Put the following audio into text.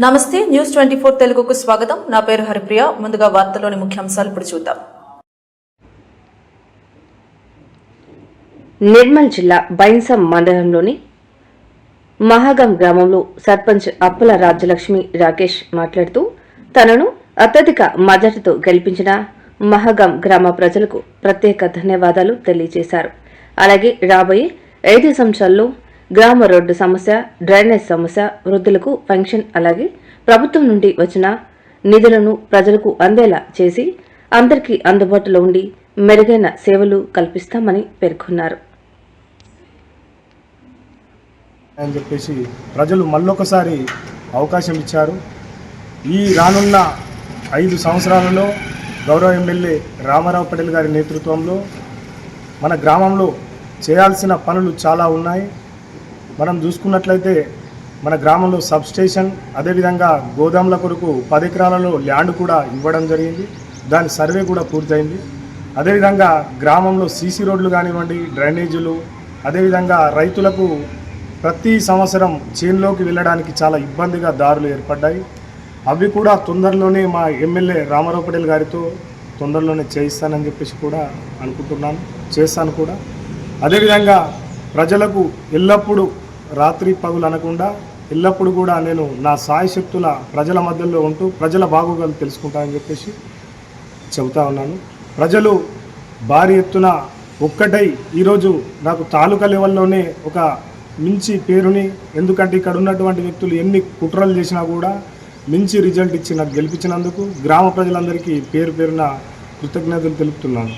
నమస్తే న్యూస్ 24 తెలుగుకు స్వాగతం. నా పేరు హరిప్రియ. ముందుగా వార్తల్లోని ముఖ్యాంశాలు ఇప్పుడు చూద్దాం. నిర్మల్ జిల్లా బైన్సం మండలంలోని మహాగం గ్రామంలో సర్పంచ్ అప్పుల రాజ్యలక్ష్మి రాకేష్ మాట్లాడుతూ తనను అత్యధిక మెజార్టీతో గెలిపించిన మహాగం గ్రామ ప్రజలకు ప్రత్యేక ధన్యవాదాలు తెలియజేశారు. అలాగే రాబోయే 5 సంవత్సరాల్లో గ్రామ రోడ్డు సమస్య, డ్రైనేజ్ సమస్య, వృద్ధులకు పెన్షన్, అలాగే ప్రభుత్వం నుండి వచ్చిన నిధులను ప్రజలకు అందేలా చేసి అందరికీ అందుబాటులో ఉండి మెరుగైన సేవలు కల్పిస్తామని పేర్కొన్నారు. అని చెప్పేసి ప్రజలు మళ్ళొకసారి అవకాశం ఇచ్చారు. ఈ రానున్న 5 సంవత్సరాలలో గౌరవ ఎమ్మెల్యే రామారావు పటేల్ గారి నేతృత్వంలో మన గ్రామంలో చేయాల్సిన పనులు చాలా ఉన్నాయి. మనం చూసుకున్నట్లయితే మన గ్రామంలో సబ్స్టేషన్, అదేవిధంగా గోదాముల కొరకు 10 ఎకరాలలో ల్యాండ్ కూడా ఇవ్వడం జరిగింది. దాని సర్వే కూడా పూర్తయింది. అదేవిధంగా గ్రామంలో సీసీ రోడ్లు కానివ్వండి, డ్రైనేజీలు, అదేవిధంగా రైతులకు ప్రతి సంవత్సరం చేనులోకి వెళ్ళడానికి చాలా ఇబ్బందిగా దారులు ఏర్పడ్డాయి. అవి కూడా తొందరలోనే మా ఎమ్మెల్యే రామారావు పటేల్ గారితో తొందరలోనే చేయిస్తానని చెప్పేసి కూడా అనుకుంటున్నాను, చేస్తాను కూడా. అదేవిధంగా ప్రజలకు ఎల్లప్పుడూ రాత్రి పగులు అనకుండా ఎల్లప్పుడూ కూడా నేను నా సాయశక్తుల ప్రజల మధ్యలో ఉంటూ ప్రజల బాగోగులు తెలుసుకుంటానని చెప్పేసి చెబుతా ఉన్నాను. ప్రజలు భారీ ఎత్తున ఒక్కటై ఈరోజు నాకు తాలూకా లెవెల్లోనే ఒక మించి పేరుని, ఎందుకంటే ఇక్కడ ఉన్నటువంటి వ్యక్తులు ఎన్ని కుట్రలు చేసినా కూడా మించి రిజల్ట్ ఇచ్చి నాకు గెలిపించినందుకు గ్రామ ప్రజలందరికీ పేరు పేరున కృతజ్ఞతలు తెలుపుతున్నాను.